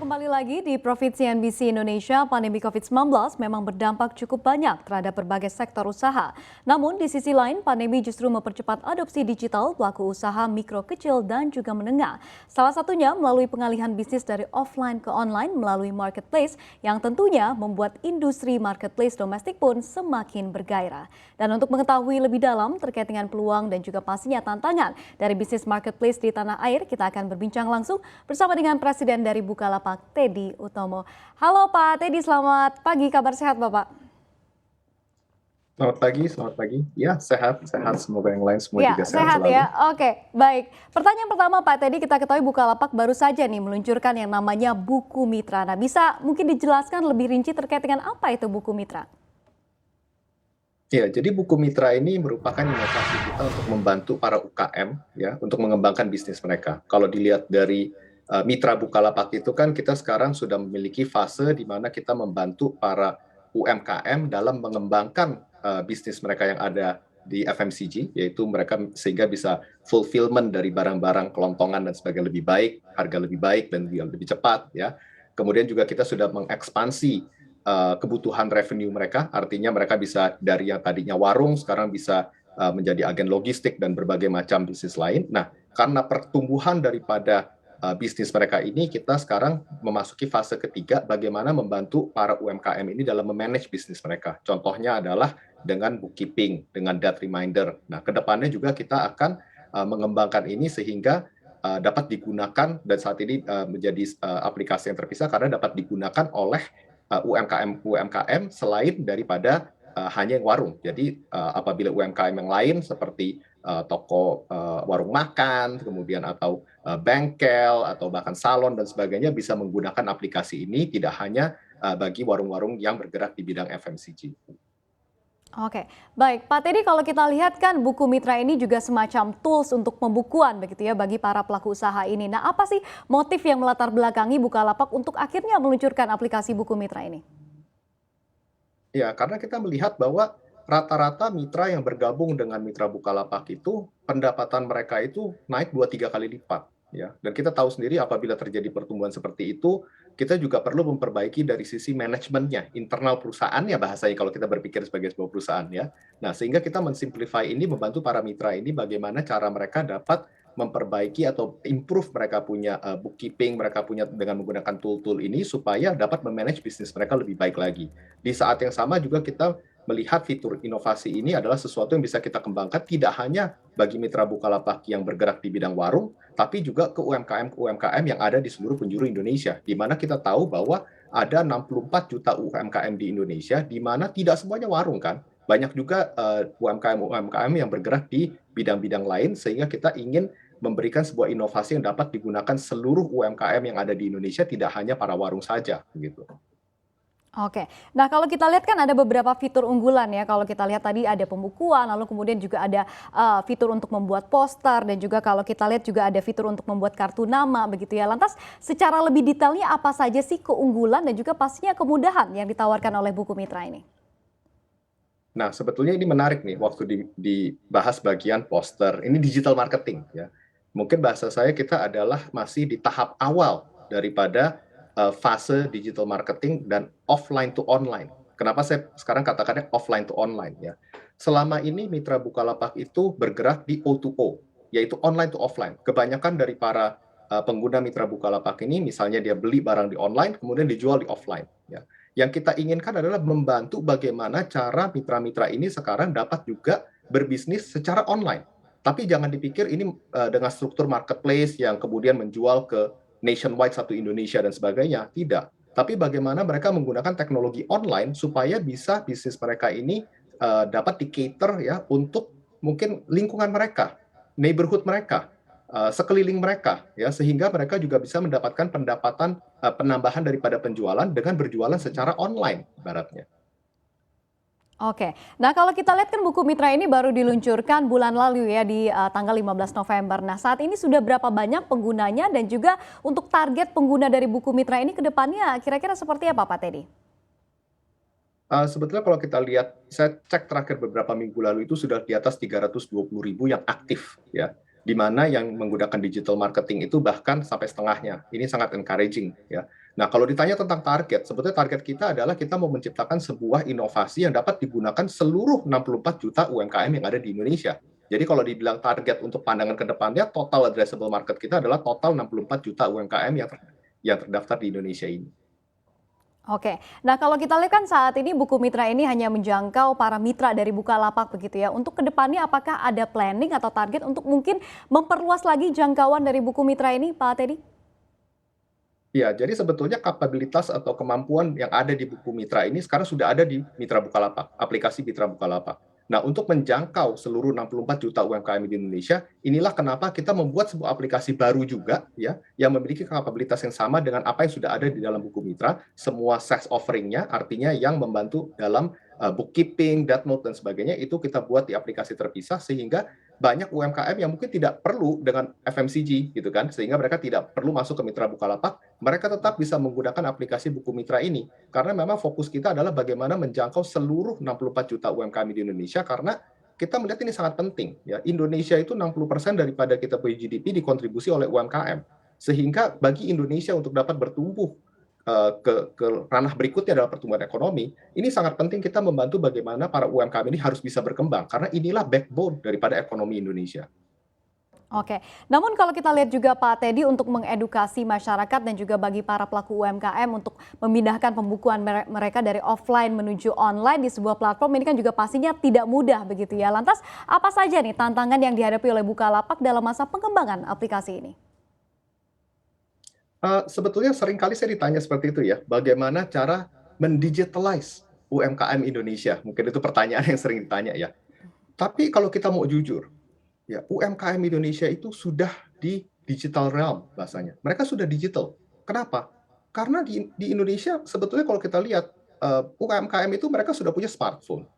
Kembali lagi di Profit CNBC Indonesia, pandemi COVID-19 memang berdampak cukup banyak terhadap berbagai sektor usaha. Namun di sisi lain, pandemi justru mempercepat adopsi digital pelaku usaha mikro kecil dan juga menengah. Salah satunya melalui pengalihan bisnis dari offline ke online melalui marketplace yang tentunya membuat industri marketplace domestik pun semakin bergairah. Dan untuk mengetahui lebih dalam terkait dengan peluang dan juga pastinya tantangan dari bisnis marketplace di tanah air, kita akan berbincang langsung bersama dengan Presiden dari Bukalapak, Teddy Utomo. Halo Pak Teddy, selamat pagi, kabar sehat Bapak? Selamat pagi, selamat pagi. Ya, sehat, sehat. Semoga yang lain semua Ya, juga sehat sehat selalu. ya. Oke, baik. Pertanyaan pertama Pak Teddy, kita ketahui Bukalapak baru saja nih meluncurkan yang namanya Buku Mitra. Nah, bisa mungkin dijelaskan lebih rinci terkait dengan apa itu Buku Mitra? Ya, jadi buku Mitra ini merupakan inovasi kita untuk membantu para UKM ya untuk mengembangkan bisnis mereka. Kalau dilihat dari Mitra Bukalapak itu kan kita sekarang sudah memiliki fase di mana kita membantu para UMKM dalam mengembangkan bisnis mereka yang ada di FMCG, yaitu mereka sehingga bisa fulfillment dari barang-barang kelontongan dan sebagainya lebih baik, harga lebih baik dan lebih cepat ya. Kemudian juga kita sudah mengekspansi kebutuhan revenue mereka, artinya mereka bisa dari yang tadinya warung sekarang bisa menjadi agen logistik dan berbagai macam bisnis lain. Nah, karena pertumbuhan daripada bisnis mereka ini, kita sekarang memasuki fase ketiga bagaimana membantu para UMKM ini dalam memanage bisnis mereka. Contohnya adalah dengan bookkeeping, dengan debt reminder. Nah, kedepannya juga kita akan mengembangkan ini sehingga dapat digunakan dan saat ini menjadi aplikasi yang terpisah karena dapat digunakan oleh UMKM selain daripada hanya yang warung. Jadi apabila UMKM yang lain seperti toko warung makan, kemudian atau bengkel atau bahkan salon dan sebagainya bisa menggunakan aplikasi ini tidak hanya bagi warung-warung yang bergerak di bidang FMCG. Oke, baik Pak Teddy, kalau kita lihat kan Buku Mitra ini juga semacam tools untuk pembukuan begitu ya bagi para pelaku usaha ini. Nah, apa sih motif yang melatar belakangi Bukalapak untuk akhirnya meluncurkan aplikasi Buku Mitra ini? Ya, karena kita melihat bahwa rata-rata mitra yang bergabung dengan mitra Bukalapak itu pendapatan mereka itu naik 2-3 kali lipat ya. Dan kita tahu sendiri apabila terjadi pertumbuhan seperti itu, kita juga perlu memperbaiki dari sisi manajemennya, internal perusahaannya bahasanya kalau kita berpikir sebagai sebuah perusahaan ya. Nah, sehingga kita mensimplify ini membantu para mitra ini bagaimana cara mereka dapat memperbaiki atau improve mereka punya bookkeeping, mereka punya dengan menggunakan tool-tool ini supaya dapat memanage bisnis mereka lebih baik lagi. Di saat yang sama juga kita melihat fitur inovasi ini adalah sesuatu yang bisa kita kembangkan tidak hanya bagi mitra Bukalapak yang bergerak di bidang warung, tapi juga ke UMKM yang ada di seluruh penjuru Indonesia, di mana kita tahu bahwa ada 64 juta UMKM di Indonesia, di mana tidak semuanya warung kan, banyak juga UMKM yang bergerak di bidang-bidang lain, sehingga kita ingin memberikan sebuah inovasi yang dapat digunakan seluruh UMKM yang ada di Indonesia, tidak hanya para warung saja, gitu. Oke, nah kalau kita lihat kan ada beberapa fitur unggulan ya, kalau kita lihat tadi ada pembukuan, lalu kemudian juga ada fitur untuk membuat poster, dan juga kalau kita lihat juga ada fitur untuk membuat kartu nama begitu ya. Lantas secara lebih detailnya apa saja sih keunggulan dan juga pastinya kemudahan yang ditawarkan oleh Buku Mitra ini? Nah, sebetulnya ini menarik nih waktu dibahas bagian poster. Ini digital marketing ya. Mungkin bahasa saya kita adalah masih di tahap awal daripada fase digital marketing dan offline to online. Kenapa saya sekarang katakannya offline to online ya? Selama ini mitra Bukalapak itu bergerak di O2O, yaitu online to offline. Kebanyakan dari para pengguna mitra Bukalapak ini misalnya dia beli barang di online kemudian dijual di offline ya. Yang kita inginkan adalah membantu bagaimana cara mitra-mitra ini sekarang dapat juga berbisnis secara online. Tapi jangan dipikir ini dengan struktur marketplace yang kemudian menjual ke nationwide satu Indonesia dan sebagainya. Tidak. Tapi bagaimana mereka menggunakan teknologi online supaya bisa bisnis mereka ini dapat di-cater ya untuk mungkin lingkungan mereka, neighborhood mereka, sekeliling mereka ya sehingga mereka juga bisa mendapatkan pendapatan penambahan daripada penjualan dengan berjualan secara online ibaratnya. Oke, nah kalau kita lihat kan Buku Mitra ini baru diluncurkan bulan lalu ya di tanggal 15 November. Nah saat ini sudah berapa banyak penggunanya dan juga untuk target pengguna dari Buku Mitra ini ke depannya kira-kira seperti apa Pak Teddy? Sebetulnya kalau kita lihat, saya cek terakhir beberapa minggu lalu itu sudah di atas 320.000 yang aktif ya. Di mana yang menggunakan digital marketing itu bahkan sampai setengahnya. Ini sangat encouraging ya. Nah, kalau ditanya tentang target, sebetulnya target kita adalah kita mau menciptakan sebuah inovasi yang dapat digunakan seluruh 64 juta UMKM yang ada di Indonesia. Jadi kalau dibilang target untuk pandangan ke depannya, total addressable market kita adalah total 64 juta UMKM yang terdaftar di Indonesia ini. Oke, nah kalau kita lihat kan saat ini Buku Mitra ini hanya menjangkau para mitra dari Bukalapak begitu ya. Untuk kedepannya apakah ada planning atau target untuk mungkin memperluas lagi jangkauan dari Buku Mitra ini, Pak Teddy? Ya, jadi sebetulnya kapabilitas atau kemampuan yang ada di buku Mitra ini sekarang sudah ada di Mitra Bukalapak, aplikasi Mitra Bukalapak. Nah, untuk menjangkau seluruh 64 juta UMKM di Indonesia, inilah kenapa kita membuat sebuah aplikasi baru juga ya, yang memiliki kapabilitas yang sama dengan apa yang sudah ada di dalam buku Mitra, semua SaaS offering-nya, artinya yang membantu dalam bookkeeping, debt note dan sebagainya itu kita buat di aplikasi terpisah sehingga banyak UMKM yang mungkin tidak perlu dengan FMCG gitu kan, sehingga mereka tidak perlu masuk ke Mitra Bukalapak, mereka tetap bisa menggunakan aplikasi Buku Mitra ini. Karena memang fokus kita adalah bagaimana menjangkau seluruh 64 juta UMKM di Indonesia, karena kita melihat ini sangat penting. Ya. Indonesia itu 60% daripada kita punya GDP dikontribusi oleh UMKM. Sehingga bagi Indonesia untuk dapat bertumbuh ke ranah berikutnya adalah pertumbuhan ekonomi, ini sangat penting kita membantu bagaimana para UMKM ini harus bisa berkembang, karena inilah backbone daripada ekonomi Indonesia. Oke, namun kalau kita lihat juga Pak Teddy untuk mengedukasi masyarakat dan juga bagi para pelaku UMKM untuk memindahkan pembukuan mereka dari offline menuju online di sebuah platform ini kan juga pastinya tidak mudah begitu ya. Lantas apa saja nih tantangan yang dihadapi oleh Bukalapak dalam masa pengembangan aplikasi ini? Sebetulnya seringkali saya ditanya seperti itu ya, bagaimana cara mendigitalize UMKM Indonesia? Mungkin itu pertanyaan yang sering ditanya ya. Tapi kalau kita mau jujur, ya UMKM Indonesia itu sudah di digital realm bahasanya. Mereka sudah digital. Kenapa? Karena di Indonesia sebetulnya kalau kita lihat UMKM itu mereka sudah punya smartphone,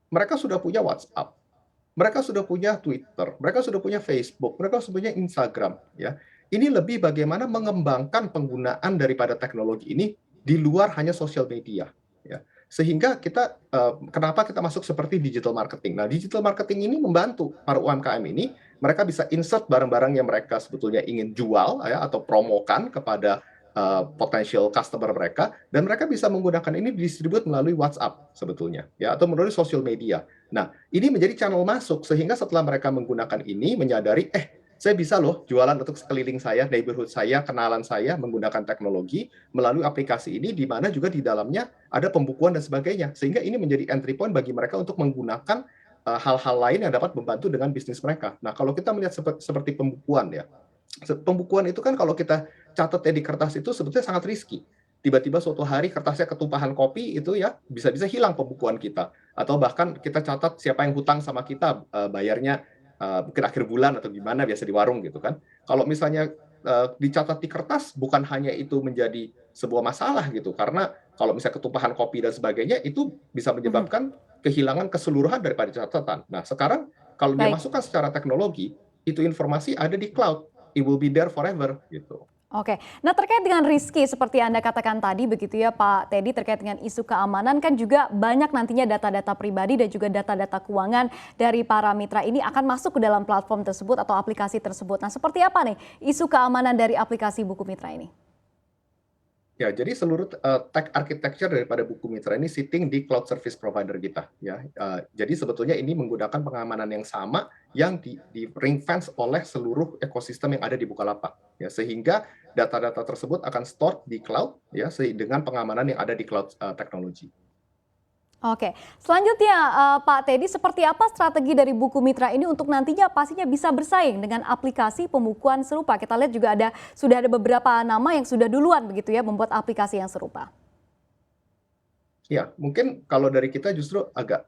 mereka sudah punya WhatsApp, mereka sudah punya Twitter, mereka sudah punya Facebook, mereka sudah punya Instagram, ya. Ini lebih bagaimana mengembangkan penggunaan daripada teknologi ini di luar hanya sosial media, ya. Sehingga kita kenapa kita masuk seperti digital marketing. Nah, digital marketing ini membantu para UMKM ini, mereka bisa insert barang-barang yang mereka sebetulnya ingin jual ya atau promokan kepada potential customer mereka dan mereka bisa menggunakan ini didistribute melalui WhatsApp sebetulnya ya atau melalui sosial media. Nah, ini menjadi channel masuk sehingga setelah mereka menggunakan ini menyadari saya bisa loh jualan untuk sekeliling saya, neighborhood saya, kenalan saya menggunakan teknologi melalui aplikasi ini di mana juga di dalamnya ada pembukuan dan sebagainya. Sehingga ini menjadi entry point bagi mereka untuk menggunakan hal-hal lain yang dapat membantu dengan bisnis mereka. Nah, kalau kita melihat seperti pembukuan ya. Pembukuan itu kan kalau kita catatnya di kertas itu sebetulnya sangat riski. Tiba-tiba suatu hari kertasnya ketumpahan kopi itu ya bisa-bisa hilang pembukuan kita. Atau bahkan kita catat siapa yang hutang sama kita, bayarnya mungkin akhir bulan atau gimana biasa di warung gitu kan. Kalau misalnya dicatat di kertas bukan hanya itu menjadi sebuah masalah gitu karena kalau misalnya ketumpahan kopi dan sebagainya itu bisa Mhm. menyebabkan kehilangan keseluruhan daripada catatan. Nah, sekarang kalau dia Baik. masukkan secara teknologi, itu informasi ada di cloud, it will be there forever gitu. Oke, nah terkait dengan riski seperti Anda katakan tadi begitu ya Pak Teddy terkait dengan isu keamanan kan juga banyak nantinya data-data pribadi dan juga data-data keuangan dari para mitra ini akan masuk ke dalam platform tersebut atau aplikasi tersebut. Nah seperti apa nih isu keamanan dari aplikasi Buku Mitra ini? Ya, jadi seluruh tech architecture daripada buku Mitra ini sitting di cloud service provider kita, ya. Jadi sebetulnya ini menggunakan pengamanan yang sama yang di ring fence oleh seluruh ekosistem yang ada di Bukalapak, ya. Sehingga data-data tersebut akan store di cloud, ya, dengan pengamanan yang ada di cloud teknologi. Oke, selanjutnya Pak Teddy seperti apa strategi dari Buku Mitra ini untuk nantinya pastinya bisa bersaing dengan aplikasi pembukuan serupa? Kita lihat juga sudah ada beberapa nama yang sudah duluan begitu ya membuat aplikasi yang serupa. Ya, mungkin kalau dari kita justru agak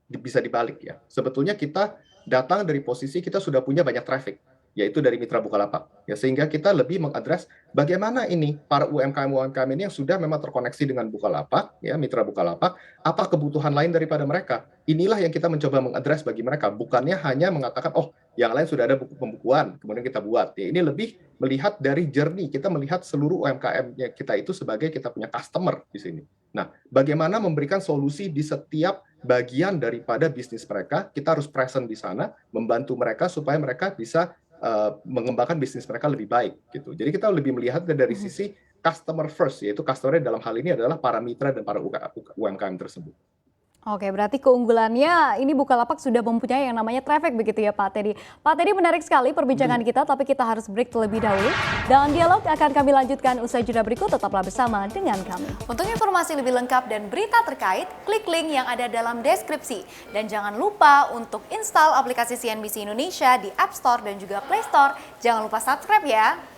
bisa dibalik ya. Sebetulnya kita datang dari posisi kita sudah punya banyak traffic, yaitu dari mitra Bukalapak. Ya, sehingga kita lebih mengadres bagaimana ini para UMKM-UMKM ini yang sudah memang terkoneksi dengan Bukalapak, ya mitra Bukalapak, apa kebutuhan lain daripada mereka. Inilah yang kita mencoba mengadres bagi mereka, bukannya hanya mengatakan, oh yang lain sudah ada buku pembukuan, kemudian kita buat. Ya, ini lebih melihat dari journey, kita melihat seluruh UMKM kita itu sebagai kita punya customer di sini. Nah, bagaimana memberikan solusi di setiap bagian daripada bisnis mereka, kita harus present di sana, membantu mereka supaya mereka bisa mengembangkan bisnis mereka lebih baik gitu. Jadi kita lebih melihat dari Mhm. sisi customer first, yaitu customer dalam hal ini adalah para mitra dan para UMKM tersebut. Oke, berarti keunggulannya ini Bukalapak sudah mempunyai yang namanya traffic begitu ya Pak Teddy. Pak Teddy, menarik sekali perbincangan kita, tapi kita harus break terlebih dahulu. Dan dialog akan kami lanjutkan usai jeda berikut, tetaplah bersama dengan kami. Untuk informasi lebih lengkap dan berita terkait, klik link yang ada dalam deskripsi. Dan jangan lupa untuk install aplikasi CNBC Indonesia di App Store dan juga Play Store. Jangan lupa subscribe ya.